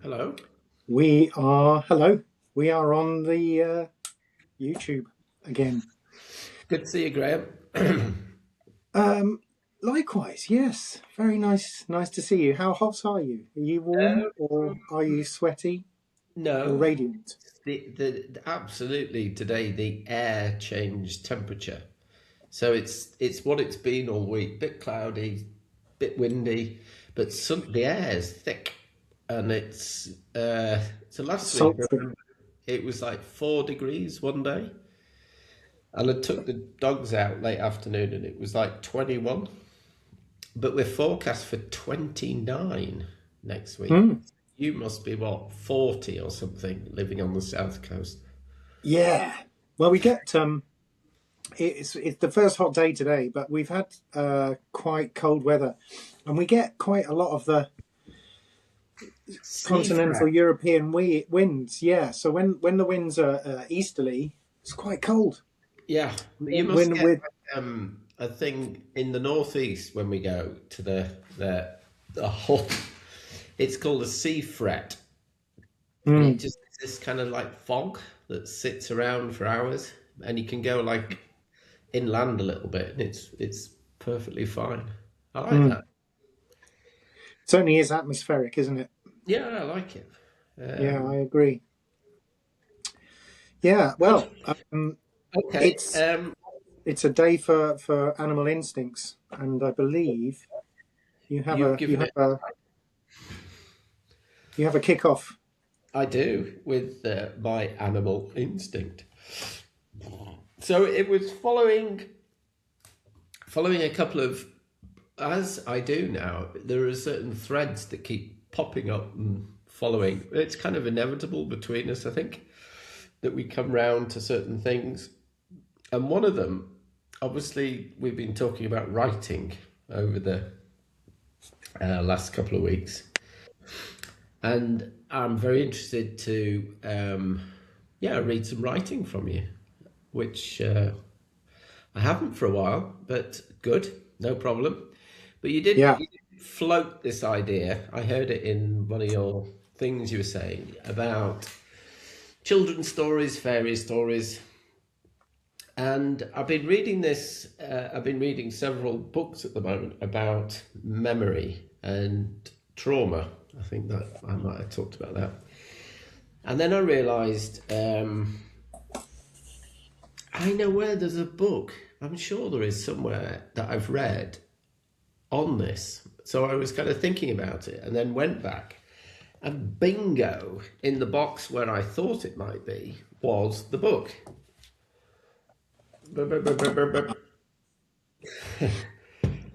Hello. Hello, we are on the YouTube again. Good to see you, Graham. Um, Likewise, yes, very nice to see you. How hot are you? Are you warm or are you sweaty or No, radiant? absolutely. Today the air changed temperature, so it's what it's been all week. Bit cloudy, bit windy, but the air is thick, and so last week I Sultry. remember it was like 4 degrees one day, and I took the dogs out late afternoon, and it was like 21. But we're forecast for 29 next week. Mm, You must be what, 40 or something, living on the south coast. yeah. Well, we get it's the first hot day today, but we've had quite cold weather, and we get quite a lot of the Sea continental fret. European winds. Yeah, so when the winds are easterly, it's quite cold. Yeah, but you must When get we're a thing in the northeast when we go to the whole. It's called a sea fret, and it mm, just is this kind of like fog that sits around for hours, and you can go like inland a little bit, and it's perfectly fine. I like mm. that. Certainly is atmospheric, isn't it? Yeah, I like it. Yeah, I Um, agree. Yeah, good. well, Okay. it's it's a day for animal instincts, and I believe you have You've a given it. you have a kickoff. I do with my animal instinct. So it was following a couple of, as I do now. There are certain threads that keep popping up and following. It's kind of inevitable between us, I think, that we come round to certain things. And one of them, obviously, we've been talking about writing over the last couple of weeks. And I'm very interested to, yeah, read some writing from you, which I haven't for a while, but good, no problem. But Yeah, you did float this idea. I heard it in one of your things you were saying about children's stories, fairy stories. And I've been reading this, I've been reading several books at the moment about memory and trauma. I think that I might have talked about that. And then I realised I know where there's a book. I'm sure there is somewhere that I've read on this. So I was kind of thinking about it and then went back. And bingo, in the box where I thought it might be, was the book.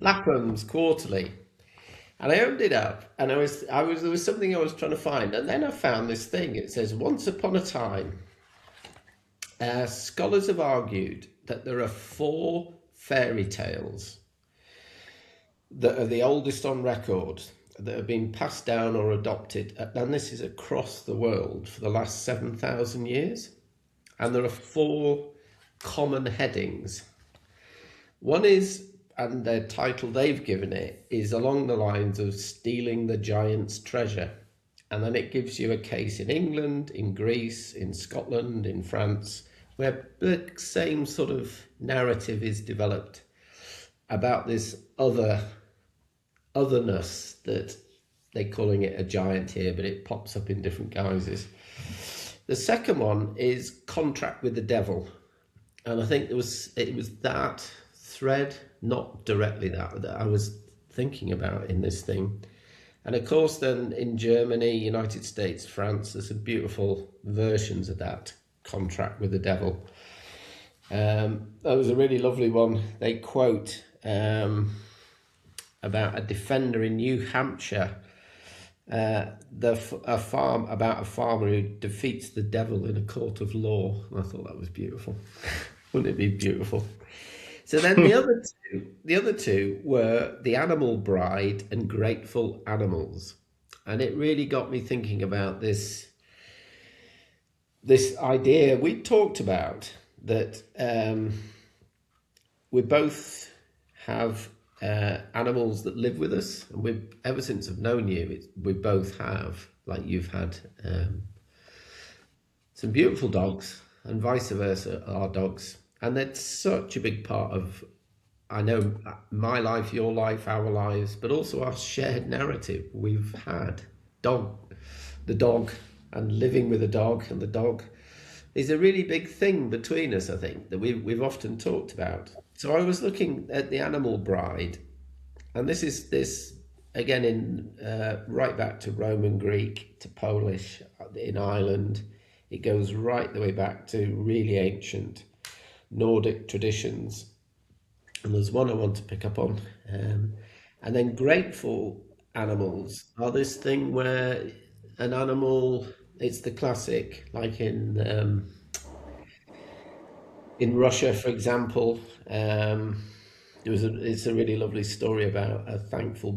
Lapham's Quarterly. And I opened it up, and there was something I was trying to find, and then I found this thing. It says, "Once upon a time, scholars have argued that there are four fairy tales that are the oldest on record that have been passed down or adopted, and this is across the world for the last 7,000 years. And there are four common headings. One is, and the title they've given it, is along the lines of stealing the giant's treasure. And then it gives you a case in England, in Greece, in Scotland, in France, where the same sort of narrative is developed about this otherness that they're calling it a giant here, but it pops up in different guises. The second one is contract with the devil, and I think it was that thread, not directly that I was thinking about in this thing. And of course, then in Germany, United States, France, there's some beautiful versions of that contract with the devil. That was a really lovely one. They quote about a defender in New Hampshire, a farm about a farmer who defeats the devil in a court of law. I thought that was beautiful. Wouldn't it be beautiful? So then the other two were The Animal Bride and Grateful Animals. And it really got me thinking about this idea we talked about, that we both have animals that live with us. And we've ever since I've known you, we both have, like you've had some beautiful dogs, and vice versa, our dogs. And that's such a big part of, I know, my life, your life, our lives, but also our shared narrative. We've had dog, the dog, and living with a dog, and the dog is a really big thing between us, I think, that we've often talked about. So I was looking at the Animal Bride, and this again in right back to Roman Greek to Polish in Ireland. It goes right the way back to really ancient Nordic traditions, and there's one I want to pick up on. And then grateful animals are this thing where an animal, it's the classic, like in Russia, for example. It's a really lovely story about a thankful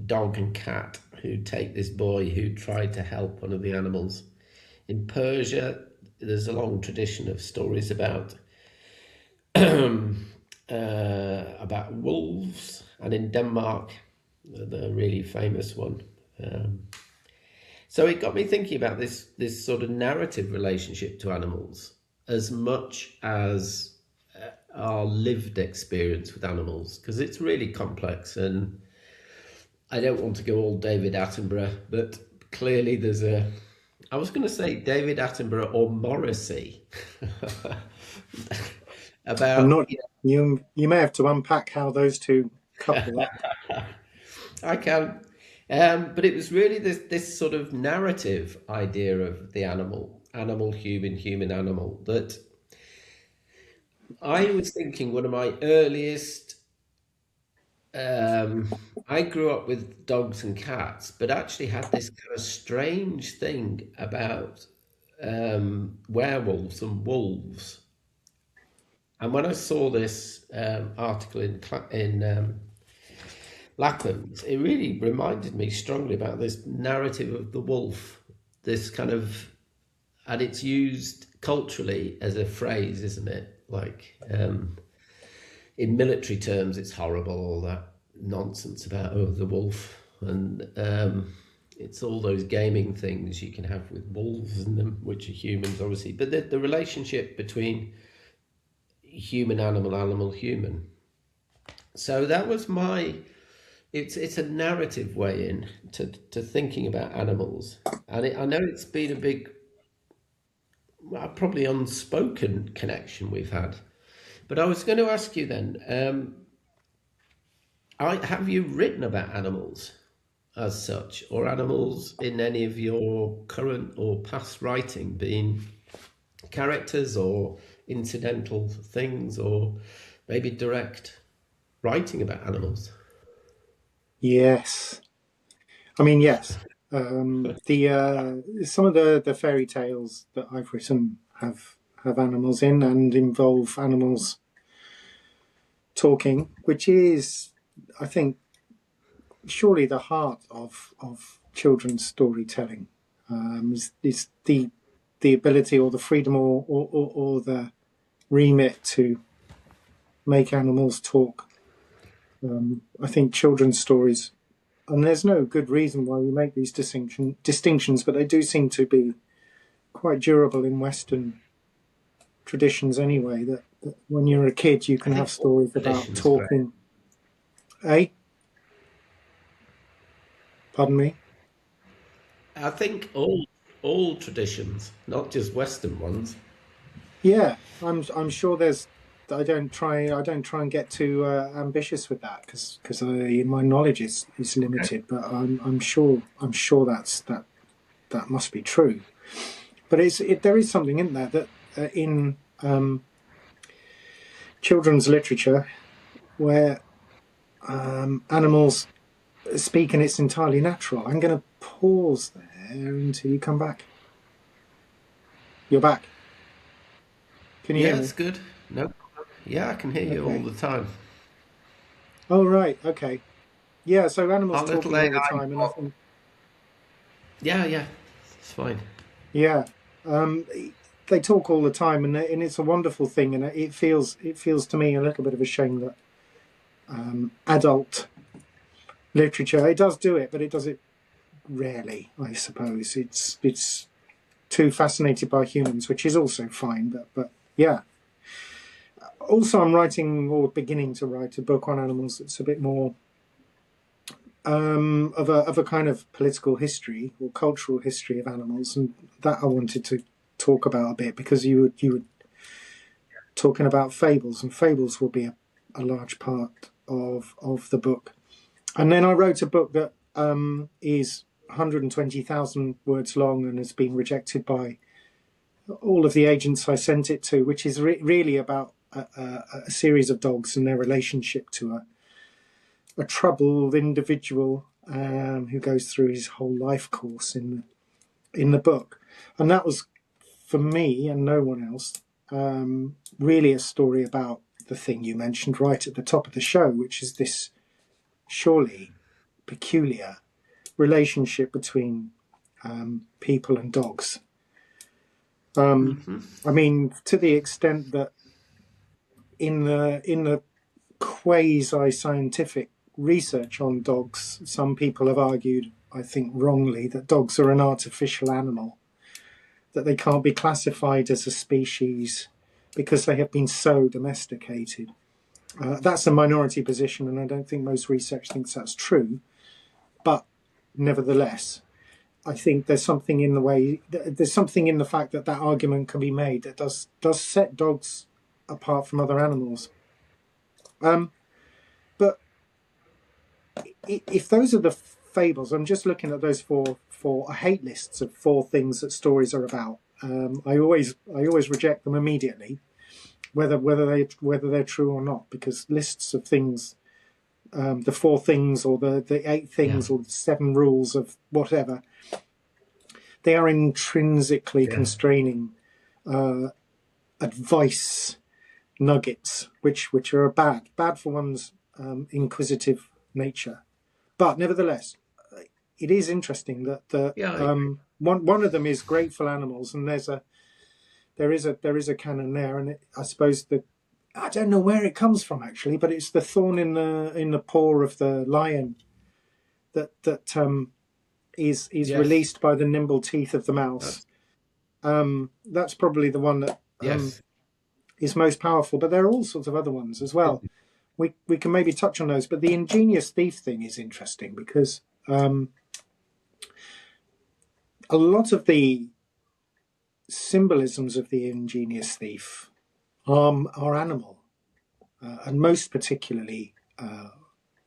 dog and cat who take this boy who tried to help one of the animals. In Persia, there's a long tradition of stories about wolves, and in Denmark, the really famous one. So it got me thinking about this sort of narrative relationship to animals as much as our lived experience with animals, because it's really complex. And I don't want to go all David Attenborough, but clearly there's I was going to say David Attenborough or Morrissey I'm about, not. You may have to unpack how those two couple up. I can. But it was really this sort of narrative idea of the animal, human, animal, that I was thinking one of my earliest. I grew up with dogs and cats, but actually had this kind of strange thing about werewolves and wolves. And when I saw this article in Lapham's, it really reminded me strongly about this narrative of the wolf, this kind of, and it's used culturally as a phrase, isn't it? Like in military terms, it's horrible, all that nonsense about, oh, the wolf, and it's all those gaming things you can have with wolves and them, which are humans, obviously, but the relationship between human, animal, human. So that was my. It's a narrative way in to thinking about animals, and I know it's been a big, well, probably unspoken connection we've had. But I was going to ask you then, have you written about animals as such, or animals in any of your current or past writing, being characters or incidental things, or maybe direct writing about animals? Yes, I mean yes. The some of the fairy tales that I've written have animals in and involve animals talking, which is, I think, surely the heart of children's storytelling. Is the ability or the freedom or the remit to make animals talk. I think children's stories, and there's no good reason why we make these distinctions, but they do seem to be quite durable in Western traditions anyway. That when you're a kid, you I can have think all stories about traditions, Greg. talking. Eh? Pardon me? I think all traditions, not just Western ones. Yeah, I'm sure there's. I don't try and get too ambitious with that because my knowledge is Okay. limited. But I'm sure that must be true. But there is something in there that in children's literature where animals speak and it's entirely natural. I'm going to pause there until you come back. You're back. Can you hear Yeah, me? it's good. No problem. Yeah, I can hear you all Okay. the time. Oh right. Okay. Yeah. So animals Our little talking all the AI time, and I bot. think Yeah, yeah, it's fine. yeah, um, they talk all the time, and it's a wonderful thing. And it feels to me a little bit of a shame that adult literature. It does do it, but it does it rarely, I suppose. It's too fascinated by humans, which is also fine. But yeah. Also, I'm writing or beginning to write a book on animals that's a bit more of a kind of political history or cultural history of animals, and that I wanted to talk about a bit because you were talking about fables, and fables will be a large part of the book. And then I wrote a book that is 120,000 words long and has been rejected by all of the agents I sent it to, which is really about a series of dogs and their relationship to a troubled individual who goes through his whole life course in the book. And that was, for me and no one else, really a story about the thing you mentioned right at the top of the show, which is this surely peculiar relationship between people and dogs. I mean, to the extent that in the quasi-scientific research on dogs, some people have argued, I think wrongly, that dogs are an artificial animal, that they can't be classified as a species because they have been so domesticated. That's a minority position, and I don't think most research thinks that's true. But nevertheless, I think there's something in the fact that argument can be made that does set dogs apart from other animals. But if those are the fables, I'm just looking at those four I hate lists of 4 things that stories are about. I always reject them immediately, whether they're true or not, because lists of things, the 4 things or the 8 things or the 7 rules of whatever, they are intrinsically constraining advice nuggets, which are bad for one's inquisitive nature. But nevertheless, it is interesting that one of them is grateful animals, and there is a canon there, and I suppose that I don't know where it comes from actually, but it's the thorn in the paw of the lion that is released by the nimble teeth of the mouse. That's probably the one that is most powerful, but there are all sorts of other ones as well. We can maybe touch on those, but the ingenious thief thing is interesting because a lot of the symbolisms of the ingenious thief are animal, and most particularly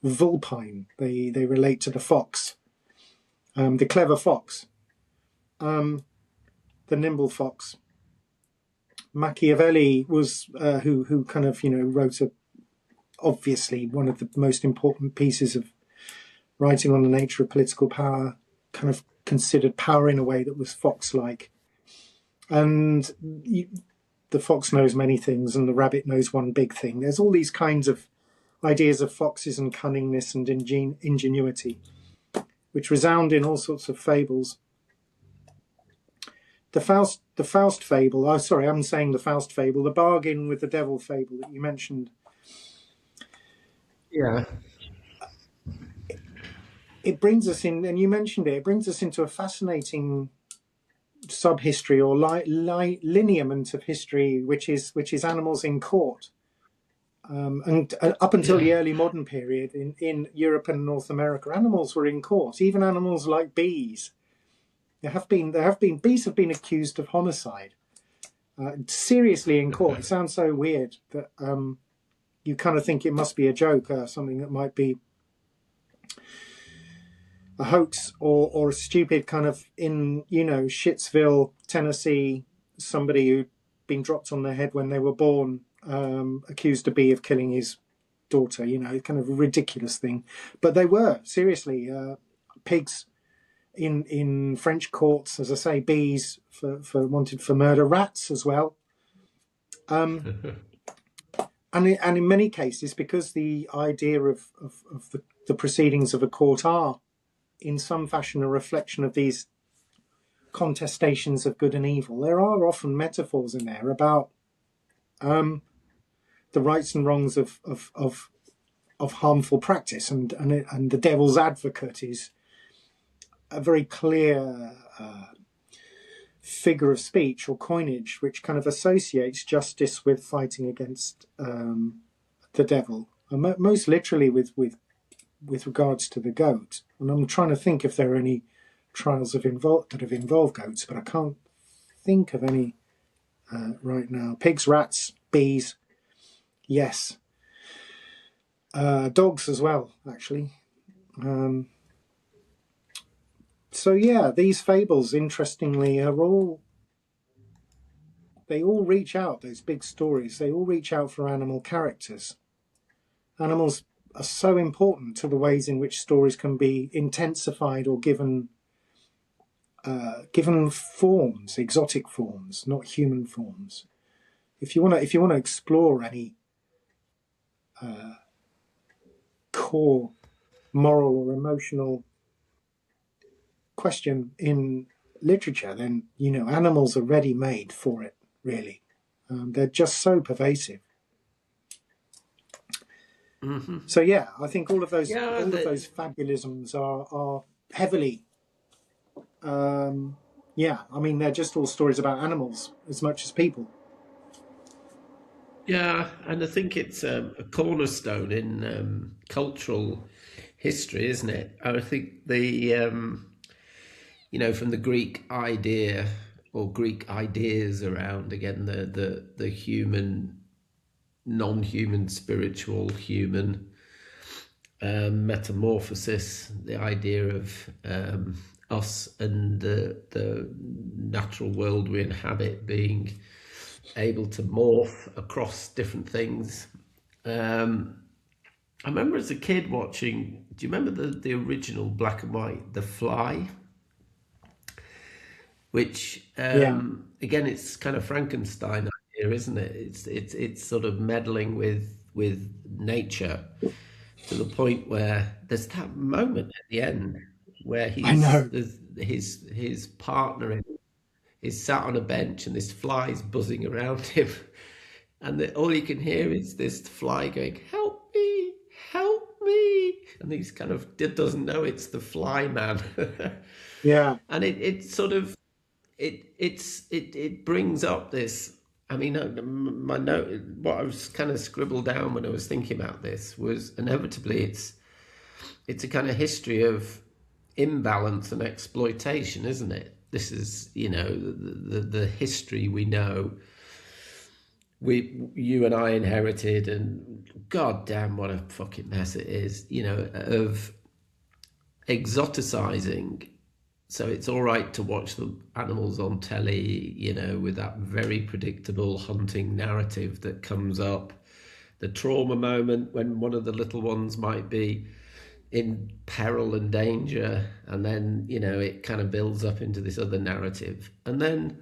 vulpine. They relate to the fox, the clever fox, the nimble fox. Machiavelli was who kind of wrote obviously one of the most important pieces of writing on the nature of political power, kind of considered power in a way that was fox-like. And the fox knows many things and the rabbit knows one big thing. There's all these kinds of ideas of foxes and cunningness and ingenuity, which resound in all sorts of fables. The Faust fable, I'm saying the Faust fable, the bargain with the devil fable that you mentioned. Yeah. It brings us in, and you mentioned it brings us into a fascinating sub-history or lineament of history, which is animals in court. And up until the early modern period in Europe and North America, animals were in court, even animals like bees. Bees have been accused of homicide, seriously in court. It sounds so weird that you kind of think it must be a joke, something that might be a hoax or a stupid kind of in Shittsville, Tennessee, somebody who'd been dropped on their head when they were born, accused a bee of killing his daughter. Kind of a ridiculous thing, but they were seriously pigs in French courts, as I say, bees for wanted for murder, rats as well. And in many cases, because the idea of the proceedings of a court are in some fashion a reflection of these contestations of good and evil, there are often metaphors in there about the rights and wrongs of of harmful practice, and the devil's advocate is a very clear figure of speech or coinage which kind of associates justice with fighting against the devil, and most literally with regards to the goat. And I'm trying to think if there are any trials that have involved goats, but I can't think of any right now. Pigs, rats, bees, yes. Dogs as well, actually. So yeah, these fables, interestingly, they all reach out, those big stories, they all reach out for animal characters. Animals are so important to the ways in which stories can be intensified or given forms, exotic forms, not human forms. If you want to explore any core moral or emotional question in literature, then animals are ready made for it. Really, they're just so pervasive. So yeah, I think all of those fabulisms are heavily. I mean, they're just all stories about animals as much as people. Yeah, and I think it's a cornerstone in cultural history, isn't it? I think from the Greek idea or Greek ideas around again the human, non-human, spiritual, human metamorphosis, the idea of us and the natural world we inhabit being able to morph across different things. I remember as a kid watching. Do you remember the original black and white, The Fly? Which Yeah, again, it's kind of Frankenstein idea, isn't it? It's sort of meddling with nature to the point where there's that moment at the end where I know. his partner is sat on a bench and this fly's buzzing around him, and all you can hear is this fly going, help me," and he's kind of doesn't know it's the fly man. Yeah, And it sort of it brings up this. I mean, my note, what I was kind of scribbled down when I was thinking about this was inevitably it's a kind of history of imbalance and exploitation, isn't it? This is, the history we know, you and I inherited, and god damn what a fucking mess it is, of exoticizing. So it's all right to watch the animals on telly, with that very predictable hunting narrative that comes up, the trauma moment when one of the little ones might be in peril and danger, and then it kind of builds up into this other narrative. And then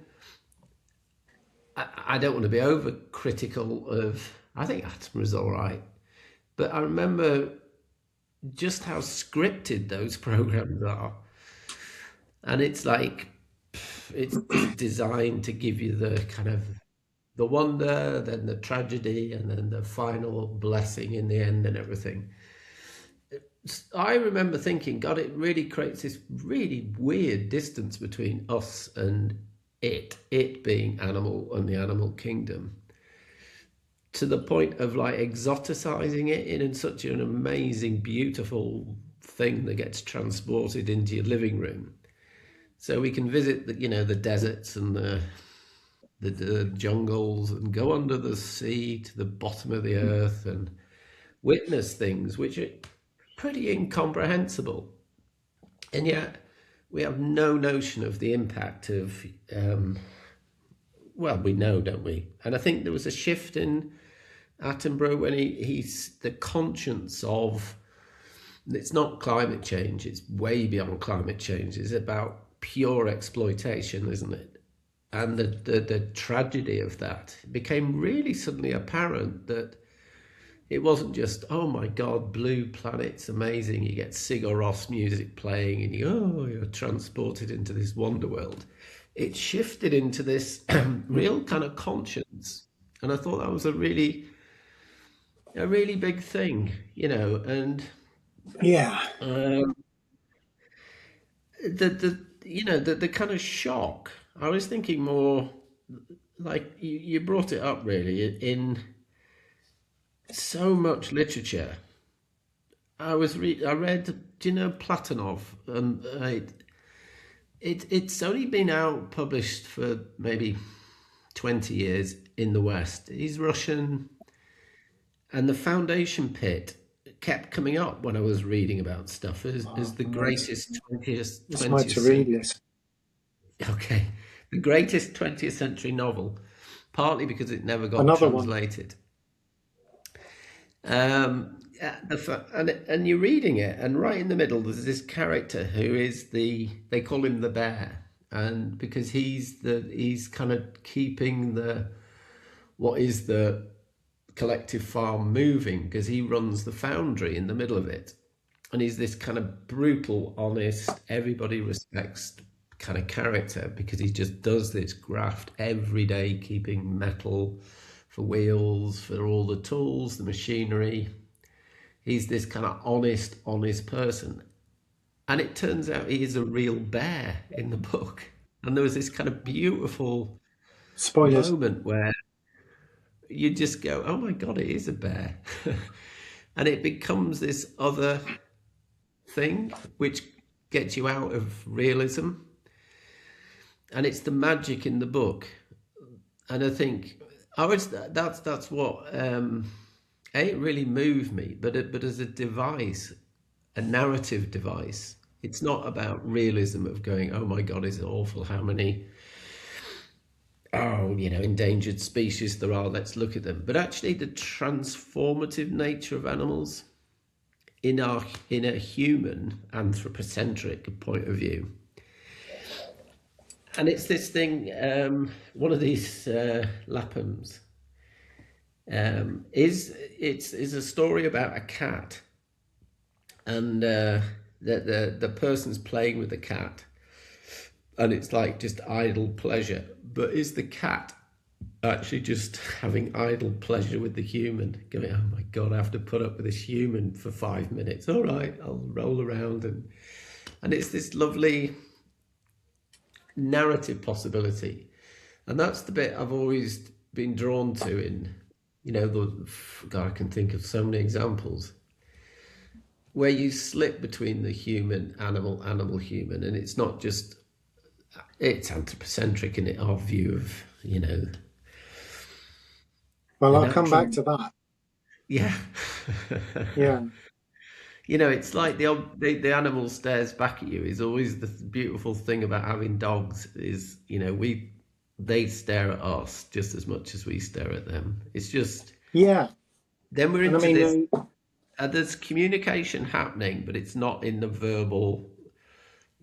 I don't want to be over critical of, I think Attenborough's all right, but I remember just how scripted those programs are. And it's like, it's designed to give you the kind of the wonder, then the tragedy, and then the final blessing in the end and everything. I remember thinking, God, it really creates this really weird distance between us and it being animal and the animal kingdom, to the point of like exoticizing it in such an amazing, beautiful thing that gets transported into your living room. So we can visit the deserts and the jungles and go under the sea to the bottom of the earth and witness things which are pretty incomprehensible. And yet we have no notion of the impact of, well, we know, don't we? And I think there was a shift in Attenborough when he's the conscience of, it's not climate change, it's way beyond climate change. It's about pure exploitation, isn't it? And the tragedy of that became really suddenly apparent, that it wasn't just, oh my God, blue planet's amazing, you get Sigur Rós music playing and you're transported into this wonder world. It shifted into this real kind of conscience. And I thought that was a really a really big thing, and Yeah. um, the kind of shock. I was thinking more like you brought it up really in so much literature. I read, do you know Platonov? It's only been out published for maybe 20 years in the West. He's Russian, and the Foundation Pit kept coming up when I was reading about stuff as Oh, the right. greatest 20th, It's my 20th to read century. list. Okay, the greatest 20th century novel, partly because it never got Another one. translated. Yeah, and you're reading it, and right in the middle, there's this character who is they call him the bear, and because he's kind of keeping what is the collective farm moving, because he runs the foundry in the middle of it, and he's this kind of brutal, honest, everybody respects kind of character because he just does this graft every day, keeping metal for wheels, for all the tools, the machinery. He's this kind of honest person. And it turns out he is a real bear in the book. And there was this kind of beautiful Spoilers. moment where you just go, oh my God, it is a bear. And it becomes this other thing which gets you out of realism. And it's the magic in the book. And I think that's what it really moved me, but as a device, a narrative device. It's not about realism of going, oh my God, is it awful how many endangered species there are, let's look at them. But actually the transformative nature of animals in a human anthropocentric point of view. And it's this thing, one of these Laphams is a story about a cat, and the person's playing with the cat, and it's like just idle pleasure. But is the cat actually just having idle pleasure with the human, going, "Oh my God, I have to put up with this human for 5 minutes. All right, I'll roll around," and it's this lovely narrative possibility, and that's the bit I've always been drawn to in, the God, I can think of so many examples where you slip between the human, animal, animal, human, and it's not just it's anthropocentric in it, our view of Well, the I'll come back natural. to that. Yeah. Yeah. It's like the animal stares back at you is always the beautiful thing about having dogs is, they stare at us just as much as we stare at them. It's just Yeah. then we're And I into mean, this. There's communication happening, but it's not in the verbal.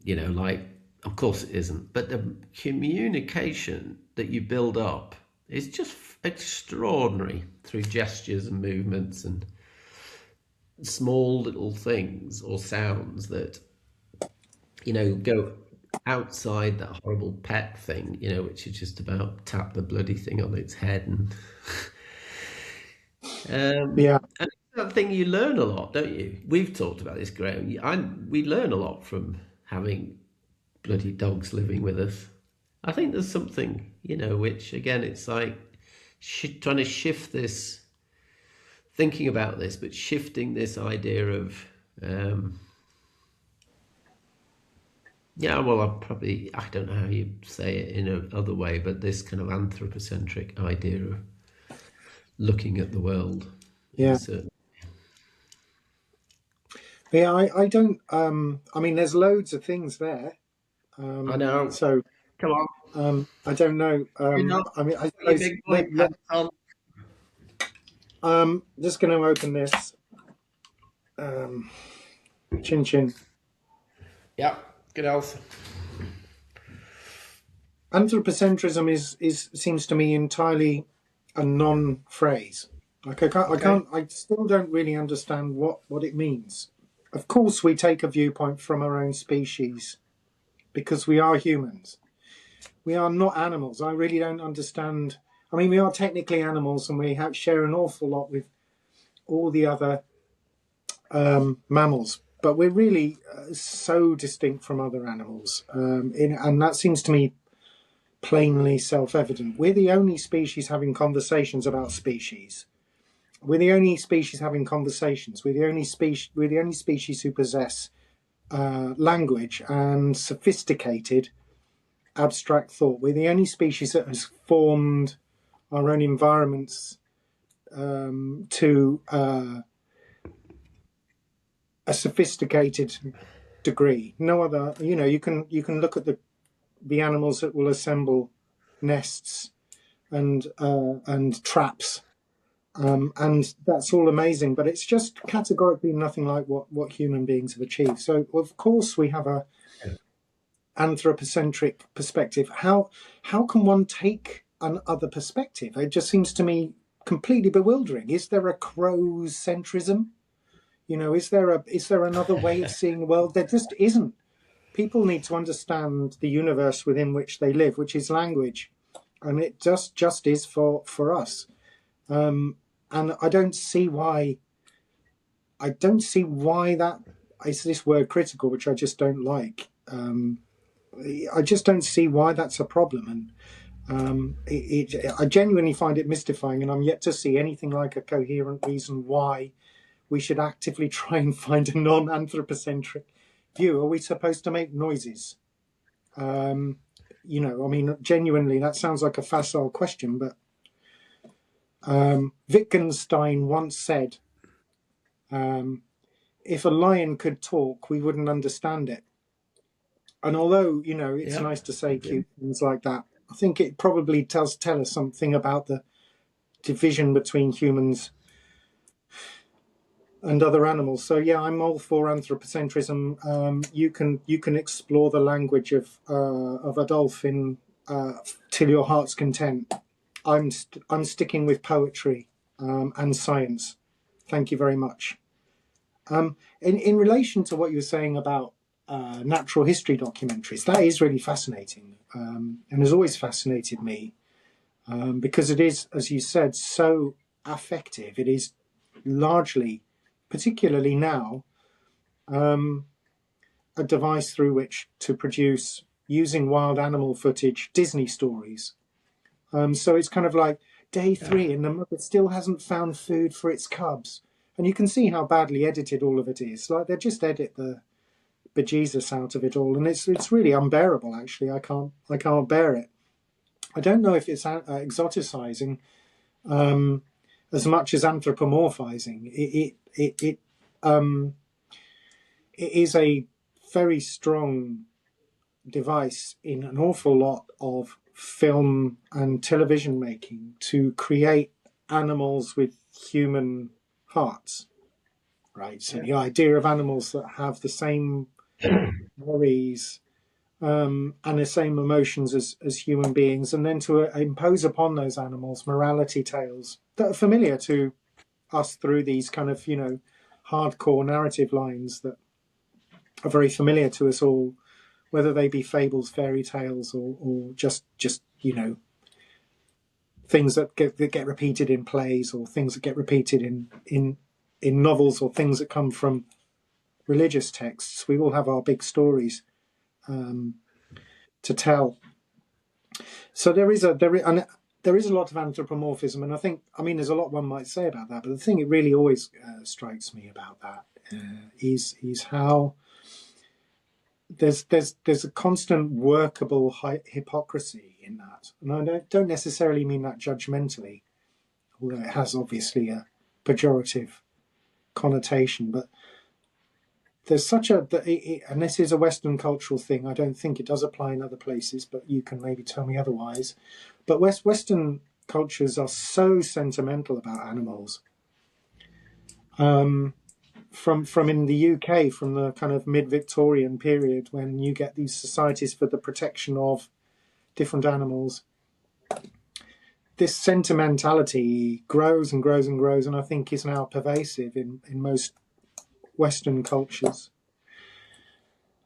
Like, of course it isn't. But the communication that you build up is just extraordinary through gestures and movements and small little things or sounds that go outside that horrible pet thing, which is just about tap the bloody thing on its head yeah. and it's that thing you learn a lot, don't you? We've talked about this, Graham. We learn a lot from having bloody dogs living with us. I think there's something, which again, it's like trying to shift this, thinking about this, but shifting this idea of um, yeah, well, I don't know how you say it in another way, but this kind of anthropocentric idea of looking at the world in a Yeah. certain. Yeah. I don't, I mean, there's loads of things there. I know. So, Come on, I don't know. you know, I mean, I put your suppose big boy pants on. just going to open this, um, chin chin. Yeah, good else. Anthropocentrism is seems to me entirely a non-phrase. Like Okay. I still don't really understand what it means. Of course, we take a viewpoint from our own species because we are humans. We are not animals. I really don't understand. I mean, we are technically animals, and we share an awful lot all the other mammals, but we're really so distinct from other animals, and that seems to me plainly self-evident. We're the only species having conversations about species. We're the only species having conversations. We're the only species. We're the only species who possess language and sophisticated abstract thought. We're the only species that has formed our own environments to a sophisticated degree. No other. You can look at the animals that will assemble nests and traps. And that's all amazing, but it's just categorically nothing like what human beings have achieved. So, of course, we have a anthropocentric perspective. How can one take another perspective? It just seems to me completely bewildering. Is there a crow's centrism? Is there another way of seeing the world? There just isn't. People need to understand the universe within which they live, which is language, and it just is for us. And I don't see why that is this word critical, which I just don't like. I just don't see why that's a problem, and I genuinely find it mystifying, and I'm yet to see anything like a coherent reason why we should actively try and find a non-anthropocentric view. Are we supposed to make noises? Genuinely, that sounds like a facile question, but Wittgenstein once said, if a lion could talk, we wouldn't understand it. And although, it's nice to say cute things like that, I think it probably does tell us something about the division between humans and other animals. So yeah, I'm all for anthropocentrism. You can explore the language of Adolphe till your heart's content. I'm sticking with poetry and science. Thank you very much. In relation to what you were saying about natural history documentaries, that is really fascinating, and has always fascinated me, because it is, as you said, so affective. It is largely, particularly now, a device through which to produce, using wild animal footage, Disney stories. So it's kind of like day 3 and the mother still hasn't found food for its cubs. And you can see how badly edited all of it is. Like, they just edit the bejesus out of it all. And it's really unbearable, actually. I can't bear it. I don't know if it's exoticizing as much as anthropomorphizing. It is a very strong device in an awful lot of film and television making to create animals with human hearts, right? So the idea of animals that have the same worries and the same emotions as human beings, and then to impose upon those animals morality tales that are familiar to us through these kind of, hardcore narrative lines that are very familiar to us all, whether they be fables, fairy tales, or just things that get repeated in plays, or things that get repeated in novels, or things that come from religious texts. We all have our big stories to tell. So there is a lot of anthropomorphism, and I think, there's a lot one might say about that, but the thing it really always strikes me about that is how there's a constant workable hypocrisy in that, and I don't necessarily mean that judgmentally, although it has obviously a pejorative connotation. But there's such and this is a Western cultural thing. I don't think it does apply in other places, but you can maybe tell me otherwise. But Western cultures are so sentimental about animals. From in the UK, from the kind of mid-Victorian period, when you get these societies for the protection of different animals, this sentimentality grows and grows and grows, and I think is now pervasive in most Western cultures.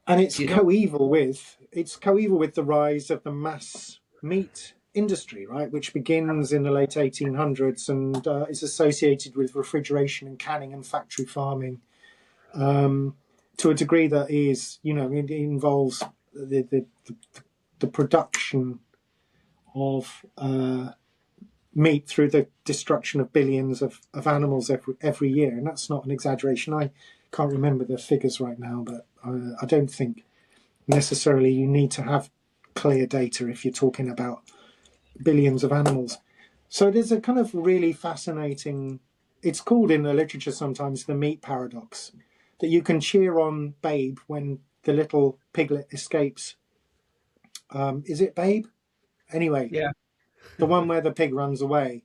And it's coeval with the rise of the mass meat industry, right, which begins in the late 1800s and is associated with refrigeration and canning and factory farming, to a degree that is, it involves the production of meat through the destruction of billions of animals every year. And that's not an exaggeration. I can't remember the figures right now, but I don't think necessarily you need to have clear data if you're talking about billions of animals. So there's a kind of really fascinating, it's called in the literature sometimes the meat paradox, that you can cheer on Babe when the little piglet escapes. Is it Babe? Anyway, Yeah. the one where the pig runs away.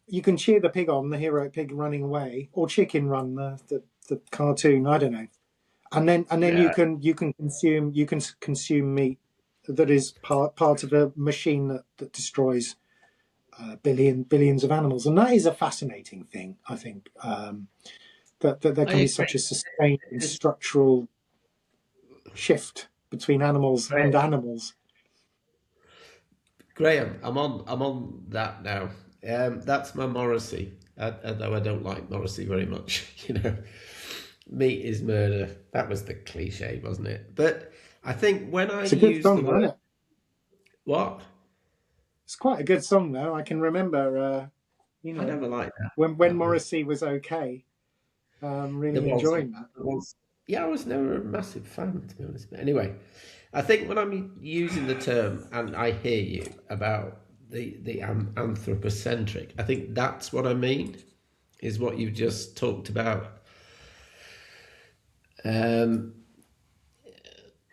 You can cheer the pig on, the hero pig running away, or Chicken Run, the cartoon. I don't know. And then Yeah. you can consume meat that is part of a machine that destroys billions of animals, and that is a fascinating thing. I think that there I can be agree. such a sustained and It's structural shift between animals great. and animals. Graham, I'm on that now. That's my Morrissey, although I don't like Morrissey very much. Meat is murder. That was the cliche, wasn't it? But I think when I It's a good use the song, though, isn't word it? what, It's quite a good song, though. I can remember, I never liked that. when That was Morrissey was okay. there Really was enjoying that. there was yeah. I was never a massive fan, to be honest. But anyway, I think when I'm using the term and I hear you about the anthropocentric, I think that's what I mean. Is what you just talked about. Um,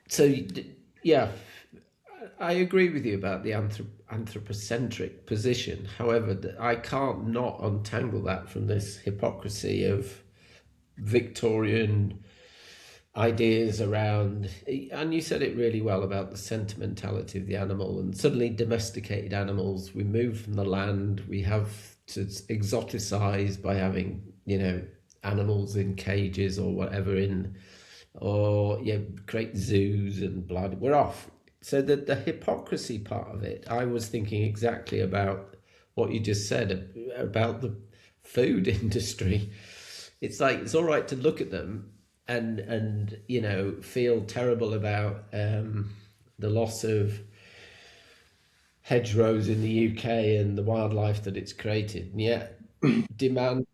so yeah, I agree with you about the anthropocentric position. However, I can't not untangle that from this hypocrisy of Victorian ideas around, and you said it really well about the sentimentality of the animal, and suddenly domesticated animals, we move from the land, we have to exoticize by having, animals in cages or whatever or create zoos and blah, we're off. So the hypocrisy part of it, I was thinking exactly about what you just said about the food industry. It's like it's all right to look at them and feel terrible about the loss of hedgerows in the UK and the wildlife that it's created, and yet demand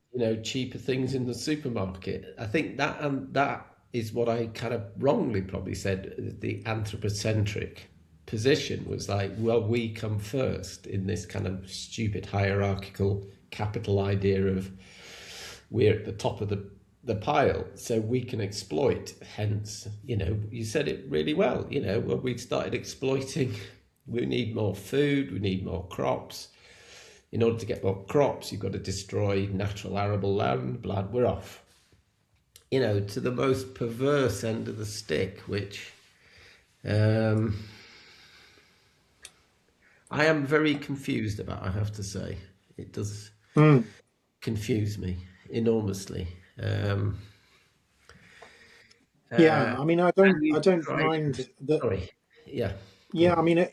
cheaper things in the supermarket. I think that is what I kind of wrongly probably said. The anthropocentric position was like, well, we come first in this kind of stupid hierarchical capital idea of we're at the top of the pile, so we can exploit. Hence, you said it really well. When we started exploiting, we need more food, we need more crops. In order to get more crops, you've got to destroy natural arable land. Blood, we're off. To the most perverse end of the stick, which I am very confused about. I have to say, it does Mm. confuse me enormously. Um, Yeah, uh, I mean, and I you don't tried. mind that. Sorry. Yeah. Go Yeah, on. I mean,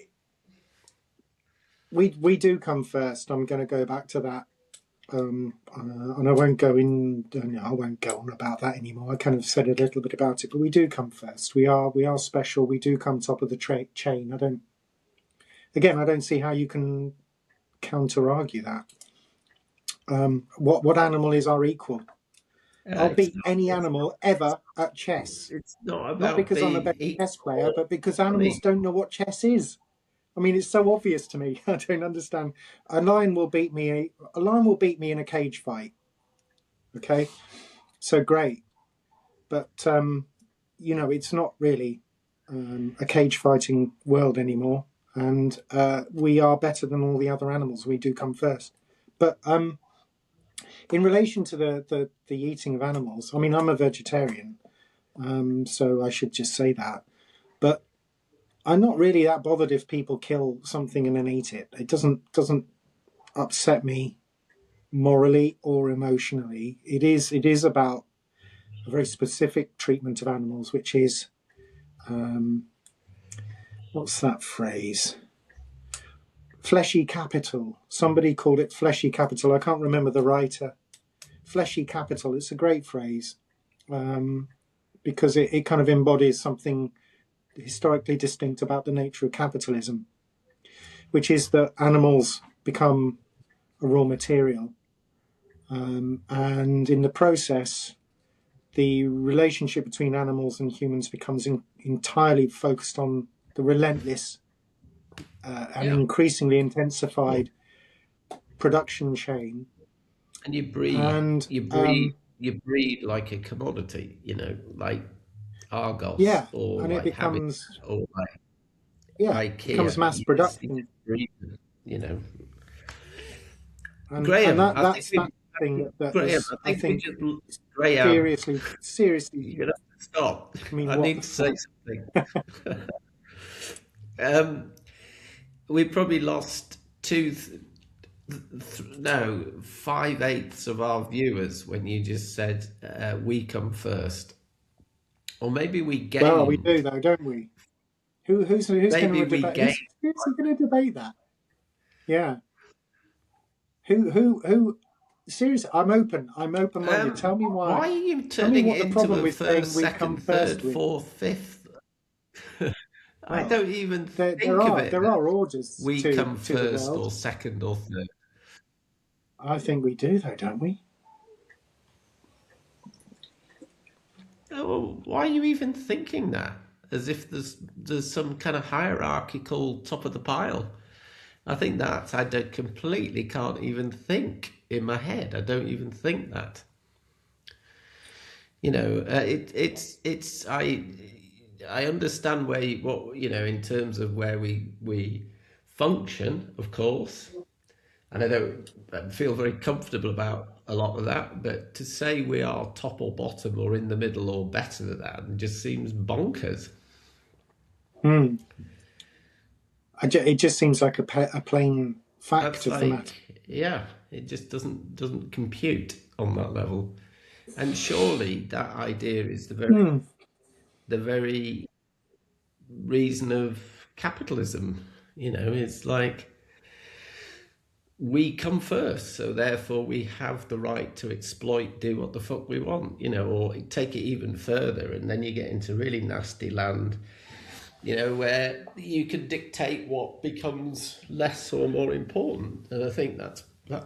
we do come first. I'm going to go back to that, and I won't go in. I won't go on about that anymore. I kind of said a little bit about it, but we do come first. We are special. We do come top of the chain. I don't see how you can counter argue that. What animal is our equal? I'll It's beat not. any It's animal ever at chess, it's not not about because I'm a being better chess player, equal. but because I animals mean, don't know what chess is. I mean, it's so obvious to me. I don't understand. A lion will beat me. A lion will beat me in a cage fight. Okay, so great, but it's not really a cage fighting world anymore, and we are better than all the other animals. We do come first, but in relation to the eating of animals, I mean, I'm a vegetarian, so I should just say that. But I'm not really that bothered if people kill something and then eat it. It doesn't upset me morally or emotionally. It is about a very specific treatment of animals, which is what's that phrase? Fleshy Capital. Somebody called it Fleshy Capital. I can't remember the writer. Fleshy Capital. It's a great phrase because it kind of embodies something historically distinct about the nature of capitalism, which is that animals become a raw material. And in the process, the relationship between animals and humans becomes entirely focused on the relentless and increasingly intensified production chain. And you breed, you breed like a commodity, like Argos or and it like Habitat becomes or like it becomes IKEA. mass You just production, breed them. and Graham, that's that thing that has, I I think we think, just Graham. seriously. You're gonna have to stop. I mean, I what need the to say fuck? something. We probably lost 5/8 of our viewers when you just said we come first, or maybe we Well, we do gained. though, don't we? Who's going Maybe to we debate? gained. Who's going to debate that? Yeah. Who? Seriously, I'm open. I'm open-minded. Tell me Why why. are you Tell me turning what it the into problem a with first, saying we second, come first third, with. fourth, fifth? I Well, don't even there think of are it that orders we to come the first world. or second or third. I think we do, though, don't we? Oh, why are you even thinking that? As if there's some kind of hierarchical top of the pile. I think that I don't completely can't even think in my head. I don't even think that. It's I understand in terms of where we function, of course, and I don't feel very comfortable about a lot of that. But to say we are top or bottom or in the middle or better than that just seems bonkers. Hmm. It just seems like a plain fact That's of the matter. yeah, it just doesn't compute on that level. And surely that idea is Hmm. the very reason of capitalism. It's like we come first, so therefore we have the right to exploit, do what the fuck we want, or take it even further, and then you get into really nasty land, where you can dictate what becomes less or more important. And I think that's I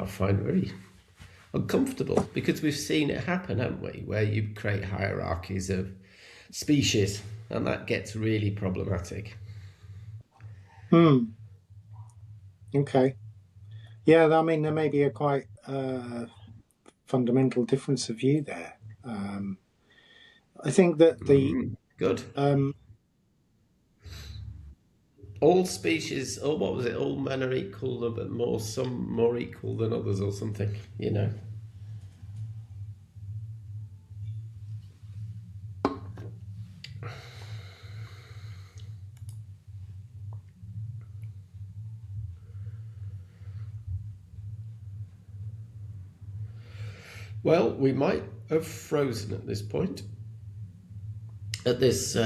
find it very uncomfortable because we've seen it happen, haven't we? Where you create hierarchies of species, and that gets really problematic. Hmm. Okay. Yeah, I mean, there may be a quite fundamental difference of view there. I think that Good. All species, or what was it? All men are equal, but some more equal than others, or something. Well, we might have frozen at this point, at this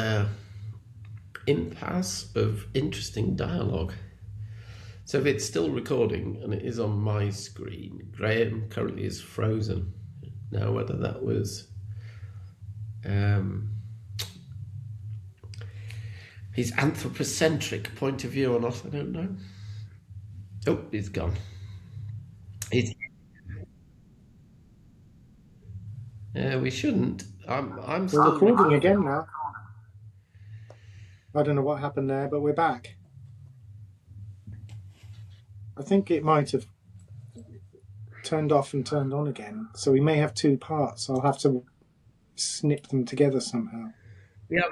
impasse of interesting dialogue. So if it's still recording, and it is on my screen, Graham currently is frozen. Now, whether that was his anthropocentric point of view or not, I don't know. Oh, he's gone. We shouldn't. I'm we're still recording again now. I don't know what happened there, but we're back. I think it might have turned off and turned on again, so we may have two parts. I'll have to snip them together somehow. Yeah,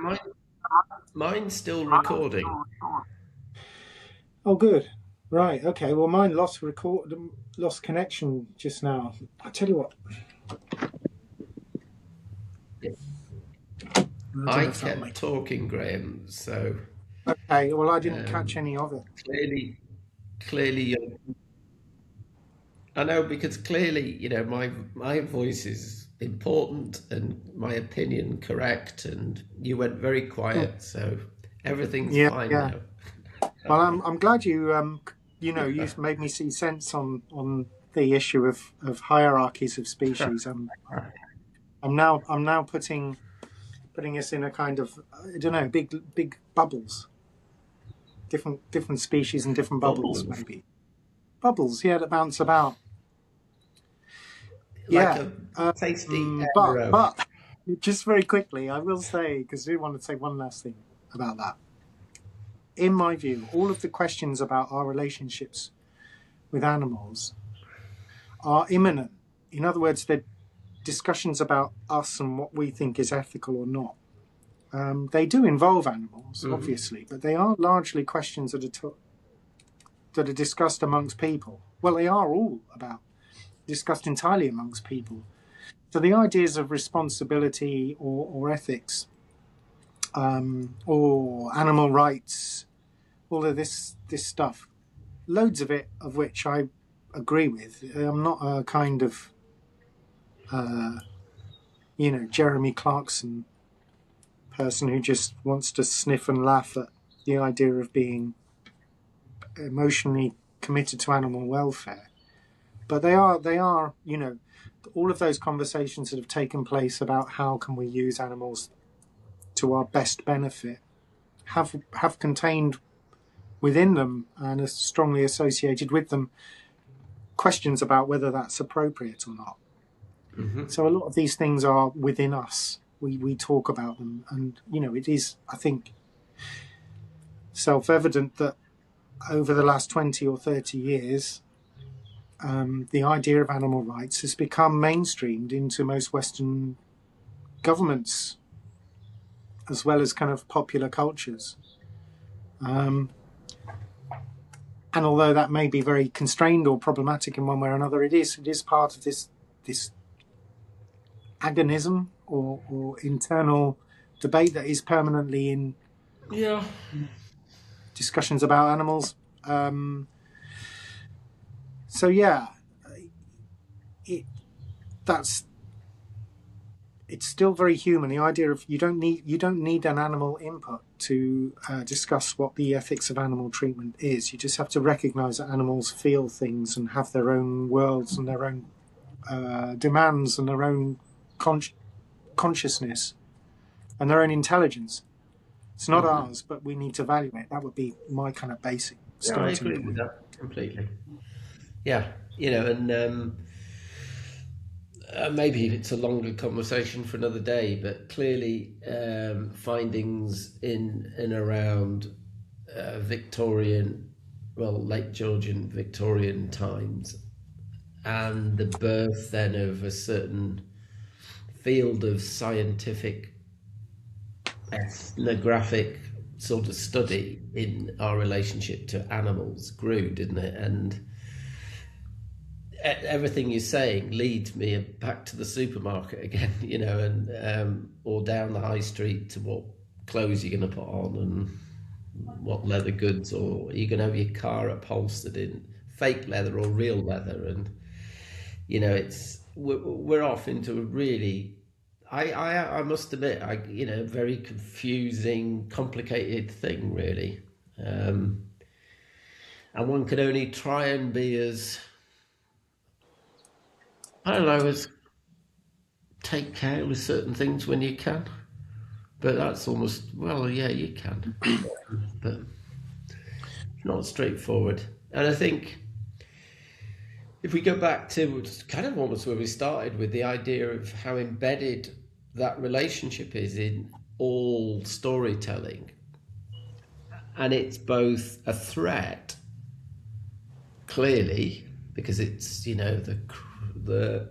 mine's still recording. Oh, good. Right. Okay. Well, mine lost connection just now. I tell you what. I kept talking, Graham. So okay. Well, I didn't catch any of it. Clearly, I know, because clearly, my voice is important and my opinion correct, and you went very quiet, so everything's fine now. Well, I'm glad you you've made me see sense on the issue of hierarchies of species. I'm now putting us in a kind of, I don't know, big bubbles, different species and different bubbles, Bubbles. maybe bubbles, yeah, that bounce about. Like Yeah, a tasty but arrow. but just very quickly, I will say, because I do want to say one last thing about that. In my view, all of the questions about our relationships with animals are imminent. In other words, they're discussions about us and what we think is ethical or not. They do involve animals, Hmm. obviously, but they are largely questions that are discussed amongst people. Well, they are all about discussed entirely amongst people. So the ideas of responsibility or ethics or animal rights, all of this stuff, loads of it of which I agree with. I'm not a kind of Jeremy Clarkson person who just wants to sniff and laugh at the idea of being emotionally committed to animal welfare. But they are all of those conversations that have taken place about how can we use animals to our best benefit have contained within them and are strongly associated with them questions about whether that's appropriate or not. So a lot of these things are within us. We talk about them, and it is, I think, self-evident that over the last 20 or 30 years, the idea of animal rights has become mainstreamed into most Western governments as well as kind of popular cultures. Um, and although that may be very constrained or problematic in one way or another, it is part of this agonism or internal debate that is permanently in Yeah. discussions about animals. So yeah, it, that's it's still very human. The idea of you don't need an animal input to discuss what the ethics of animal treatment is. You just have to recognise that animals feel things and have their own worlds and their own demands and their own consciousness and their own intelligence. It's not ours, but we need to value it. That would be my kind of basic Yeah, I starting agree with point. that completely. Yeah, and maybe it's a longer conversation for another day, but clearly findings in and around Victorian, well, late Georgian Victorian times, and the birth then of a certain field of scientific ethnographic sort of study in our relationship to animals grew, didn't it? And everything you're saying leads me back to the supermarket again, and or down the high street to what clothes you're going to put on and what leather goods, or are you going to have your car upholstered in fake leather or real leather, and it's we're off into a really I must admit, very confusing, complicated thing, really. Um, and one can only try and be as, I don't know, as take care with certain things when you can. But that's almost, well, yeah, you can. But it's not straightforward. And I think if we go back to kind of almost where we started with the idea of how embedded that relationship is in all storytelling, and it's both a threat, clearly, because it's the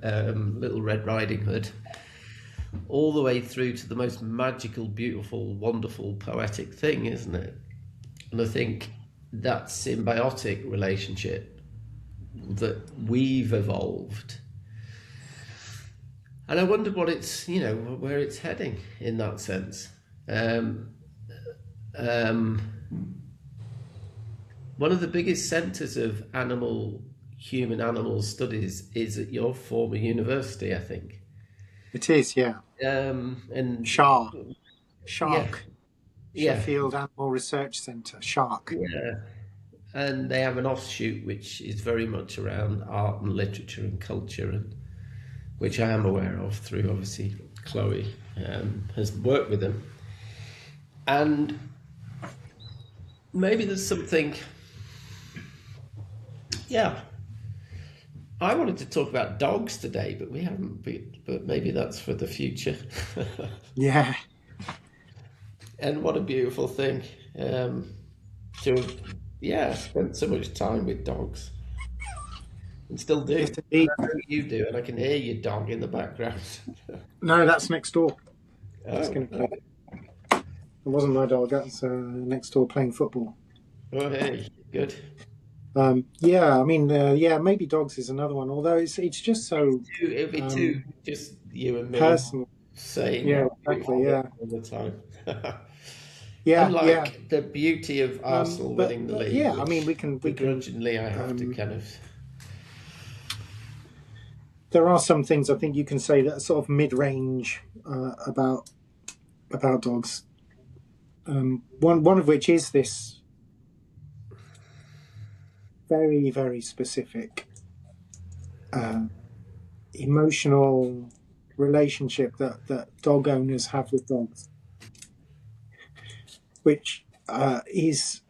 Little Red Riding Hood, all the way through to the most magical, beautiful, wonderful, poetic thing, isn't it? And I think that symbiotic relationship that we've evolved, and I wonder what it's, where it's heading in that sense. Um, um, One of the biggest centres of human animal studies is at your former university, I think. It is, yeah. And Shah, yeah, shark. Yeah, Sheffield Animal Research Centre, Shark. yeah. And they have an offshoot which is very much around art and literature and culture, and which I am aware of through obviously Chloe has worked with them. And maybe there's something, yeah. I wanted to talk about dogs today, but we haven't. But maybe that's for the future. Yeah, And what a beautiful thing to have, yeah, spent so much time with dogs and still do. yes, And indeed. I know you do, and I can hear your dog in the background. No, that's next door. It's Oh, going to play. It wasn't my dog. That's next door playing football. oh, hey, good. Yeah, I mean, yeah, maybe dogs is another one. Although it's just so It'd be two, um, just you and me personal. saying Yeah, how exactly. beautiful they Yeah, are all the time. yeah, yeah. Unlike the beauty of Arsenal winning the But league, yeah, I mean, which we can. begrudgingly I have to Um, kind of. there are some things I think you can say that are sort of mid-range about dogs. One of which is this very specific uh, emotional relationship that dog owners have with dogs, which is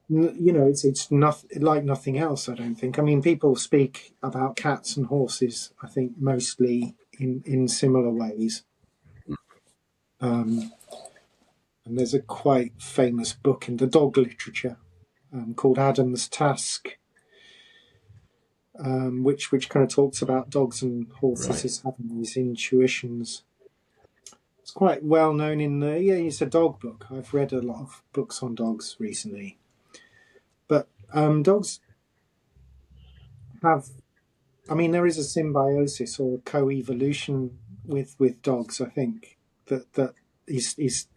it's nothing like nothing else. I don't think. I mean, people speak about cats and horses. I think mostly in similar ways. Um, and there's a quite famous book in the dog literature called Adam's Task, which kind of talks about dogs and horses Right. as having these intuitions. It's quite well known in the it's a dog book. I've read a lot of books on dogs recently, but dogs have. I mean, there is a symbiosis or a co-evolution with dogs. I think that is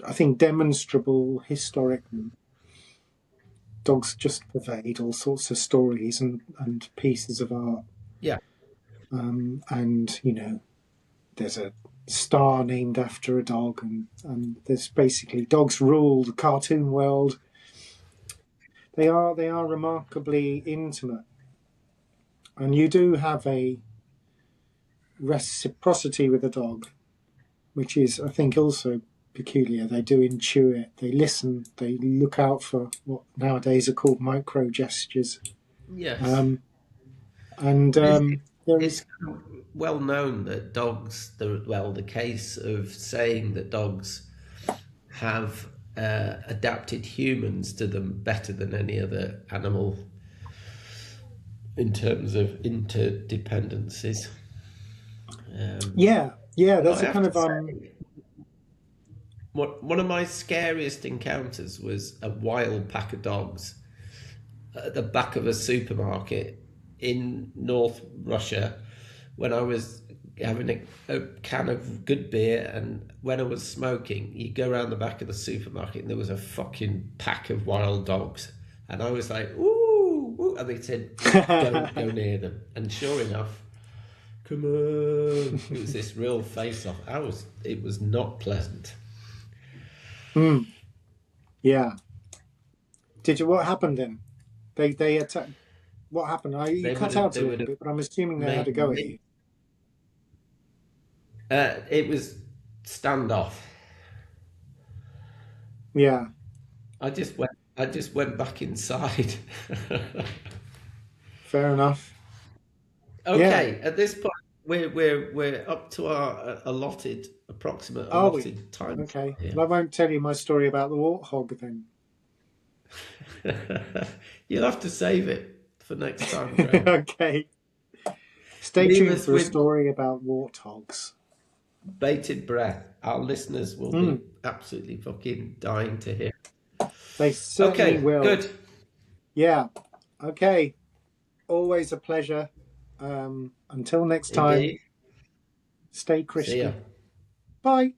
I think demonstrable historically. Dogs just pervade all sorts of stories and pieces of art. Yeah. And there's a star named after a dog, and there's basically dogs rule the cartoon world. They are remarkably intimate, and you do have a reciprocity with a dog, which is, I think, also peculiar. They do intuit, they listen, they look out for what nowadays are called micro gestures. Yes. Um, and It's, there it's is, well known that dogs, the case of saying that dogs have adapted humans to them better than any other animal in terms of interdependencies. yeah, And there's I a have kind to of say, one of my scariest encounters was a wild pack of dogs at the back of a supermarket in North Russia when I was having a can of good beer, and when I was smoking, you go around the back of the supermarket and there was a fucking pack of wild dogs. And I was like, ooh, ooh. And they said, don't go near them. And sure enough, come on. It was this real face off. It was not pleasant. mm, yeah. Did you? What happened then? They attacked. What happened? You cut out They a would little have bit, but I'm assuming they had a made go at me. you. It was standoff. Yeah, I just went back inside. fair enough. Yeah, Okay, at this point, we're up to our approximate are we? allotted time. Okay. Yeah. Well, I won't tell you my story about the warthog then. You'll have to save it for next time, Graham. Okay. Stay Leave tuned us for a with story about warthogs. bated breath. Our listeners will Mm, be absolutely fucking dying to hear. they certainly Okay, will. good. Yeah. Okay. Always a pleasure. Until next time, Indeed. stay See ya. crispy. Bye.